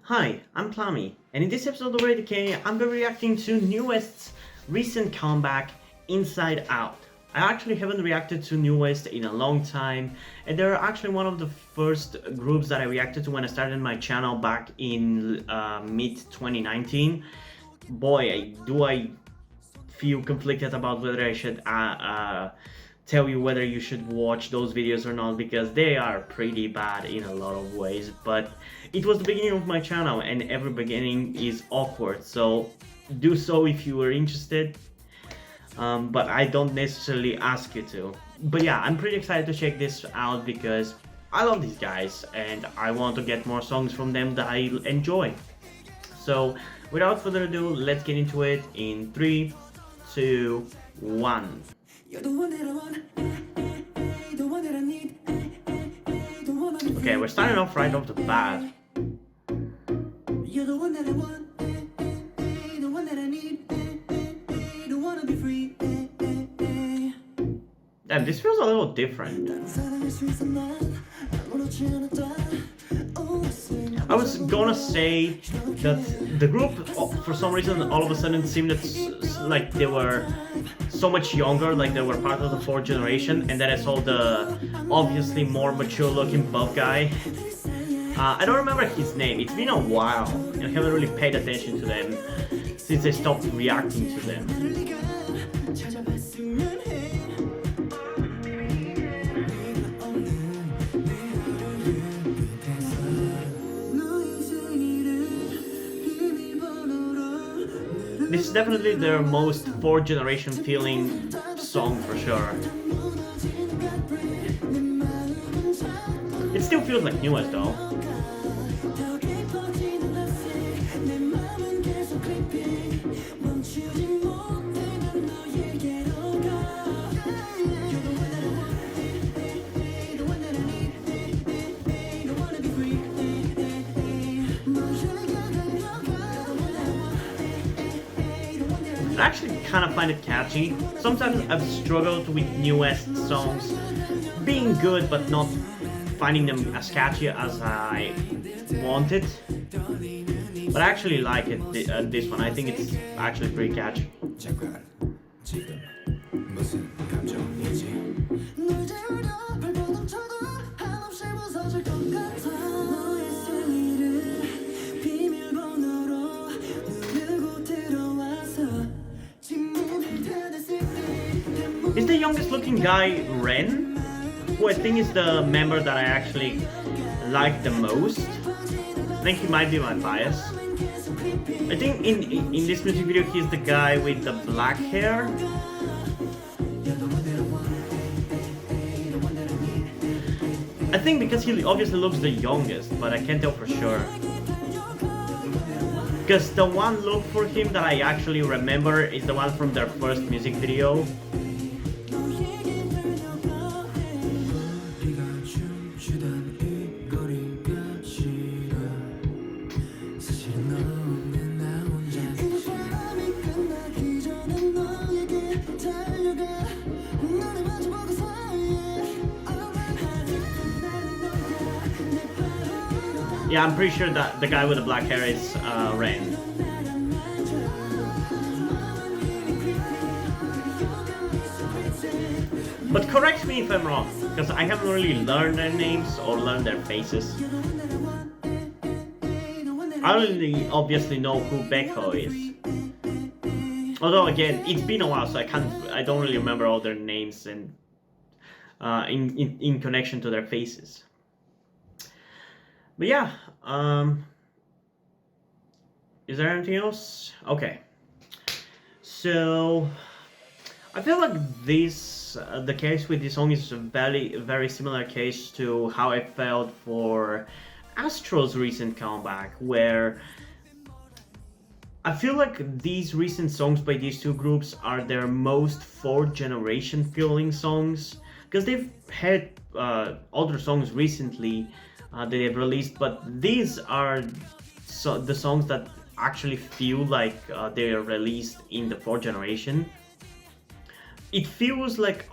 Hi, I'm Plami, and in this episode of Radio K, I'm going to be reacting to Newest's recent comeback, Inside Out. I actually haven't reacted to Newest in a long time, and they're actually one of the first groups that I reacted to when I started my channel back in mid-2019. Boy, do I feel conflicted about whether I should tell you whether you should watch those videos or not, because they are pretty bad in a lot of ways. But it was the beginning of my channel, and every beginning is awkward, so do so if you are interested, but I don't necessarily ask you to. But yeah, I'm pretty excited to check this out because I love these guys and I want to get more songs from them that I enjoy. So without further ado, let's get into it in 3, 2, 1. Okay, we're starting off right off the bat. Damn, this feels a little different. I was gonna say that the group, for some reason, all of a sudden seemed like they were so much younger, like they were part of the fourth generation, and then I saw the obviously more mature looking buff guy. I don't remember his name, it's been a while, and I haven't really paid attention to them since I stopped reacting to them. This is definitely their most fourth generation feeling song for sure. It still feels like Newest though. I actually kind of find it catchy. Sometimes I've struggled with Newest songs being good but not finding them as catchy as I wanted. But I actually like it, this one. I think it's actually pretty catchy. Is the youngest looking guy Ren? Who I think is the member that I actually like the most. I think he might be my bias. I think in this music video he's the guy with the black hair. I think because he obviously looks the youngest, but I can't tell for sure. Because the one look for him that I actually remember is the one from their first music video. Yeah, I'm pretty sure that the guy with the black hair is Ren. But correct me if I'm wrong, because I haven't really learned their names or learned their faces. I only obviously know who Beko is. Although again, it's been a while, so I don't really remember all their names and in connection to their faces. But yeah, is there anything else? Okay, so I feel like the case with this song is a very similar case to how I felt for Astro's recent comeback, where I feel like these recent songs by these two groups are their most fourth generation feeling songs, because they've had other songs recently that they've released, but these are the songs that actually feel like they are released in the fourth generation. It feels like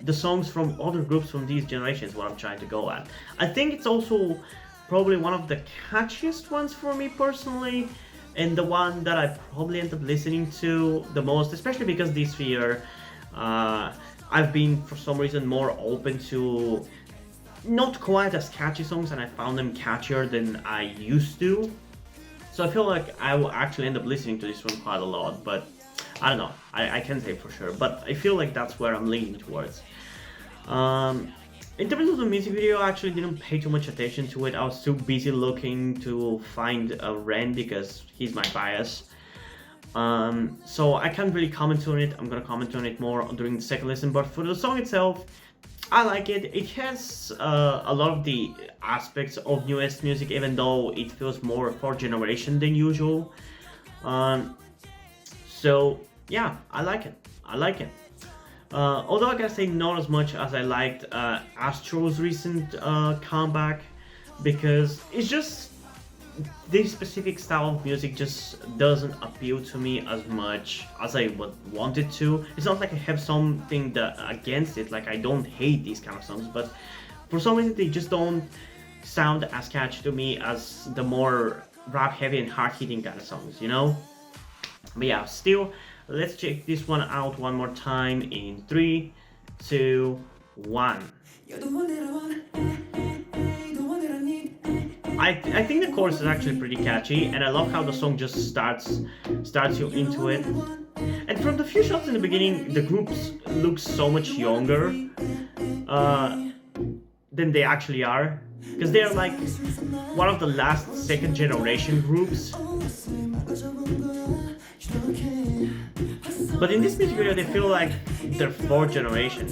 the songs from other groups from these generations, what I'm trying to go at. I think it's also probably one of the catchiest ones for me personally, and the one that I probably end up listening to the most, especially because this year I've been for some reason more open to not quite as catchy songs, and I found them catchier than I used to. So I feel like I will actually end up listening to this one quite a lot, but I don't know. I can't say for sure, but I feel like that's where I'm leaning towards. In terms of the music video, I actually didn't pay too much attention to it. I was too busy looking to find a Ren because he's my bias. So I can't really comment on it. I'm gonna comment on it more during the second listen, but for the song itself, I like it. It has a lot of the aspects of newest music, even though it feels more fourth generation than usual. So yeah, I like it. I like it. Although I gotta say not as much as I liked Astro's recent comeback, because it's just this specific style of music just doesn't appeal to me as much as I would want it to. It's not like I have something against it, like I don't hate these kind of songs, but for some reason they just don't sound as catchy to me as the more rap heavy and hard hitting kind of songs, you know? But yeah, still, let's check this one out one more time in 3, 2, 1. I think the chorus is actually pretty catchy, and I love how the song just starts you into it. And from the few shots in the beginning, the groups look so much younger than they actually are, because they're like one of the last second generation groups. But in this music video, they feel like they're fourth generation.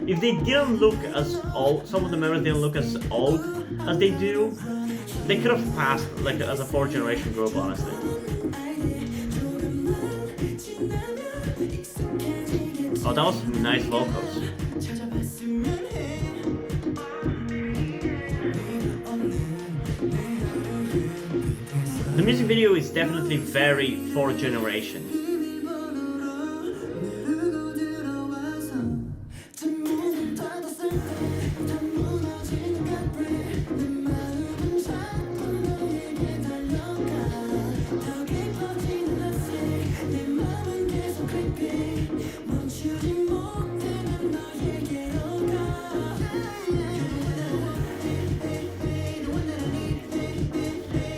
If they didn't look as old, some of the members didn't look as old as they do, they could have passed like as a fourth generation group, honestly. Oh, that was nice vocals. The music video is definitely very fourth generation.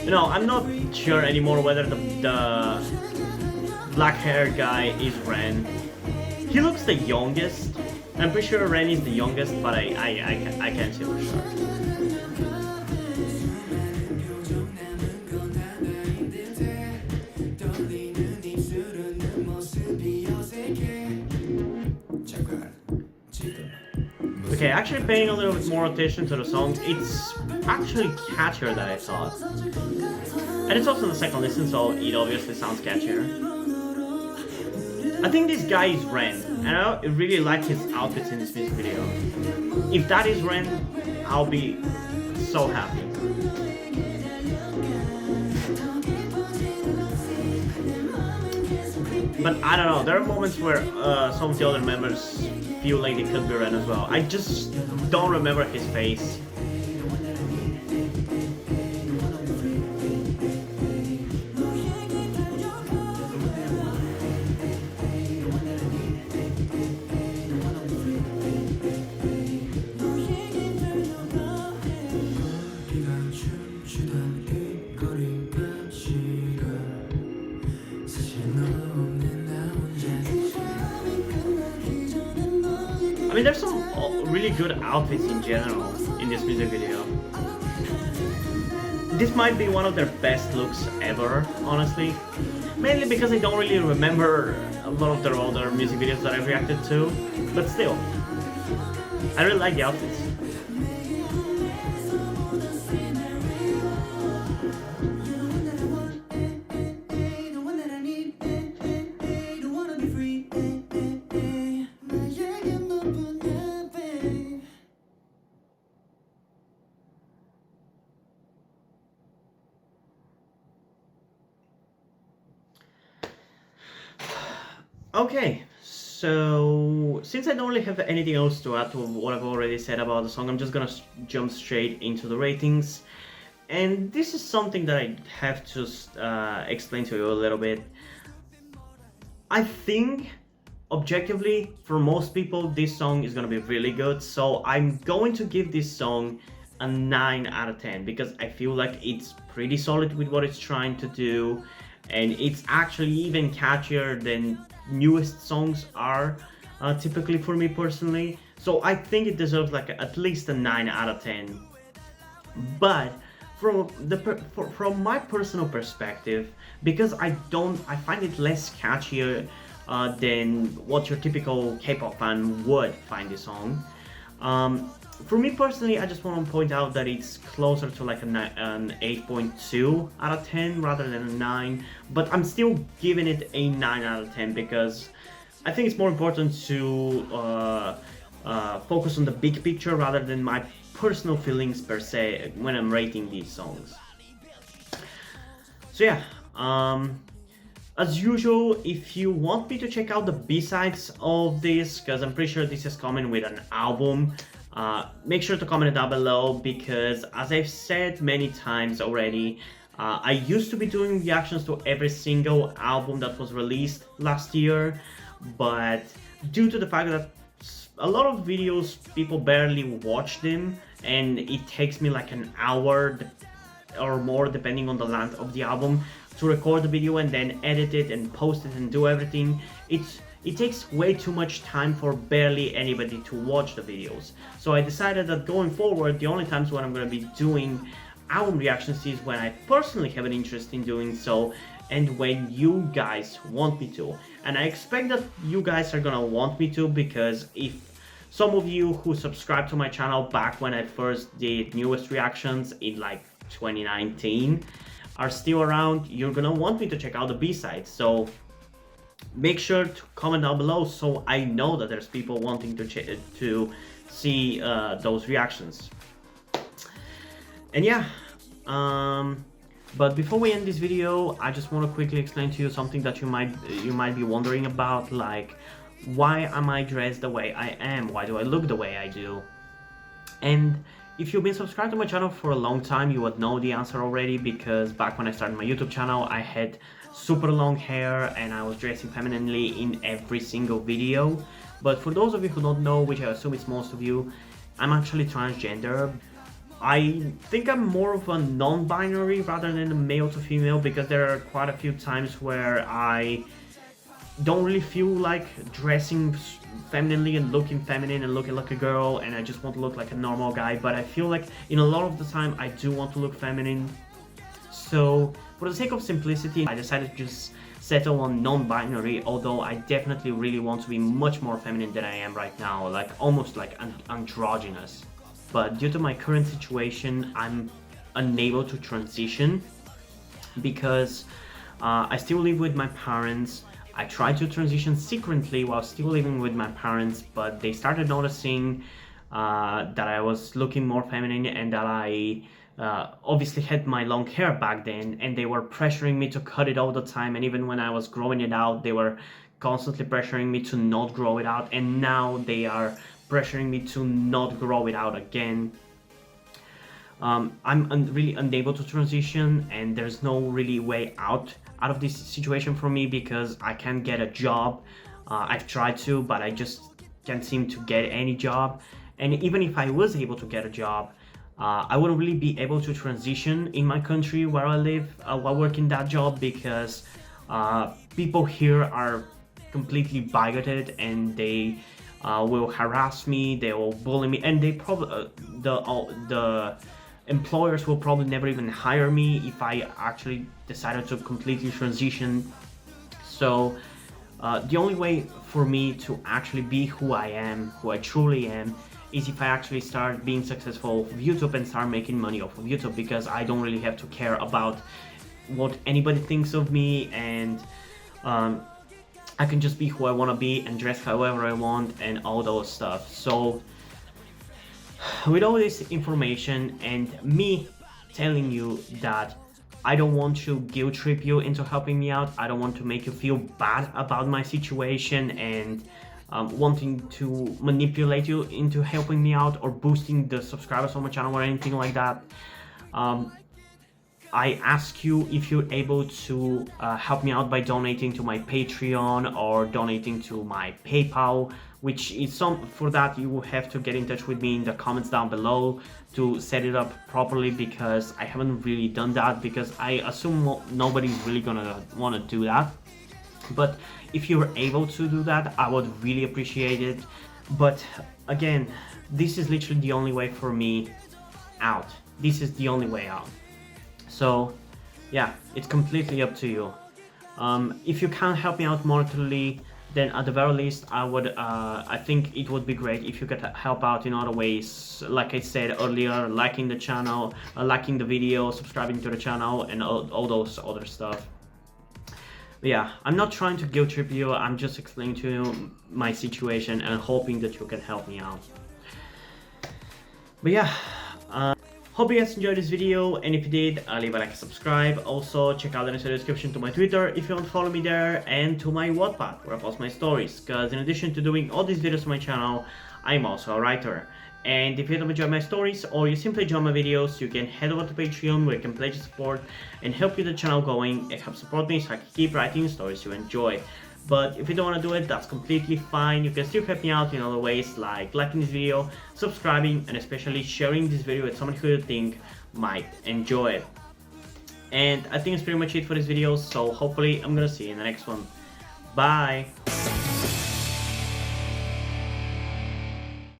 No, I'm not sure anymore whether the black hair guy is Ren. He looks the youngest. I'm pretty sure Ren is the youngest, but I can't say for sure. Okay, actually paying a little bit more attention to the songs, it's actually catchier than I thought. And it's also the second listen, so it obviously sounds catchier. I think this guy is Ren, and I really like his outfits in this music video. If that is Ren, I'll be so happy. But I don't know, there are moments where some of the other members feel like they could be Ren as well. I just don't remember his face. I mean, there's some really good outfits in general in this music video. This might be one of their best looks ever, honestly. Mainly because I don't really remember a lot of their older music videos that I've reacted to, but still, I really like the outfits. Okay, so since I don't really have anything else to add to what I've already said about the song, I'm just gonna jump straight into the ratings. And this is something that I have to explain to you a little bit. I think objectively for most people this song is gonna be really good, so I'm going to give this song a 9 out of 10 because I feel like it's pretty solid with what it's trying to do, and it's actually even catchier than newest songs are typically for me personally. So I think it deserves like at least a 9 out of 10. But from my personal perspective, because I find it less catchier than what your typical K-pop fan would find this song. For me personally, I just want to point out that it's closer to like an 8.2 out of 10 rather than a 9, but I'm still giving it a 9 out of 10 because I think it's more important to focus on the big picture rather than my personal feelings per se when I'm rating these songs. So yeah, as usual, if you want me to check out the B-sides of this, because I'm pretty sure this is coming with an album, make sure to comment it down below, because as I've said many times already, I used to be doing reactions to every single album that was released last year, but due to the fact that a lot of videos people barely watch them and it takes me like an hour or more depending on the length of the album to record the video and then edit it and post it and do everything, it takes way too much time for barely anybody to watch the videos. So I decided that going forward, the only times when I'm going to be doing album reactions is when I personally have an interest in doing so and when you guys want me to. And I expect that you guys are gonna want me to, because if some of you who subscribed to my channel back when I first did newest reactions in like 2019 are still around, you're gonna want me to check out the B-sides. So make sure to comment down below so I know that there's people wanting to see those reactions. And yeah, but before we end this video, I just want to quickly explain to you something that you might be wondering about, like why am I dressed the way I am? Why do I look the way I do? And if you've been subscribed to my channel for a long time, you would know the answer already, because back when I started my YouTube channel, I had super long hair and I was dressing femininely in every single video. But for those of you who don't know, which I assume is most of you, I'm actually transgender. I think I'm more of a non-binary rather than a male to female, because there are quite a few times where I don't really feel like dressing femininely and looking feminine and looking like a girl, and I just want to look like a normal guy. But I feel like in a lot of the time I do want to look feminine. So for the sake of simplicity, I decided to just settle on non-binary, although I definitely really want to be much more feminine than I am right now, like almost like androgynous. But due to my current situation, I'm unable to transition because I still live with my parents. I tried to transition secretly while still living with my parents, but they started noticing that I was looking more feminine and that I obviously had my long hair back then, and they were pressuring me to cut it all the time. And even when I was growing it out, they were constantly pressuring me to not grow it out, and now they are pressuring me to not grow it out again. I'm really unable to transition, and there's no really way out of this situation for me because I can't get a job. I've tried to, but I just can't seem to get any job. And even if I was able to get a job, I wouldn't really be able to transition in my country where I live while working that job, because people here are completely bigoted and they will harass me, they will bully me, and they probably the employers will probably never even hire me if I actually decided to completely transition. So the only way for me to actually be who I am, who I truly am, is if I actually start being successful off of YouTube and start making money off of YouTube, because I don't really have to care about what anybody thinks of me, and I can just be who I want to be and dress however I want and all those stuff. So with all this information and me telling you that I don't want to guilt trip you into helping me out, I don't want to make you feel bad about my situation and wanting to manipulate you into helping me out or boosting the subscribers on my channel or anything like that. I ask you if you're able to help me out by donating to my Patreon or donating to my PayPal, which is for that you will have to get in touch with me in the comments down below to set it up properly, because I haven't really done that, because I assume nobody's really gonna want to do that. But if you're able to do that, I would really appreciate it. But again, this is literally the only way for me out. This is the only way out. So yeah, it's completely up to you. If you can't help me out monetarily, then at the very least I think it would be great if you could help out in other ways, like I said earlier, liking the channel, liking the video, subscribing to the channel, and all those other stuff. But yeah, I'm not trying to guilt trip you, I'm just explaining to you my situation and hoping that you can help me out. But yeah, hope you guys enjoyed this video, and if you did, leave a like and subscribe. Also, check out the description to my Twitter if you want to follow me there, and to my Wattpad where I post my stories, because in addition to doing all these videos on my channel, I'm also a writer. And if you don't enjoy my stories, or you simply enjoy my videos, you can head over to Patreon where you can pledge support and help get the channel going. It helps support me so I can keep writing stories you enjoy. But if you don't want to do it, that's completely fine. You can still help me out in other ways, like liking this video, subscribing, and especially sharing this video with someone who you think might enjoy it. And I think that's pretty much it for this video, so hopefully I'm gonna see you in the next one. Bye!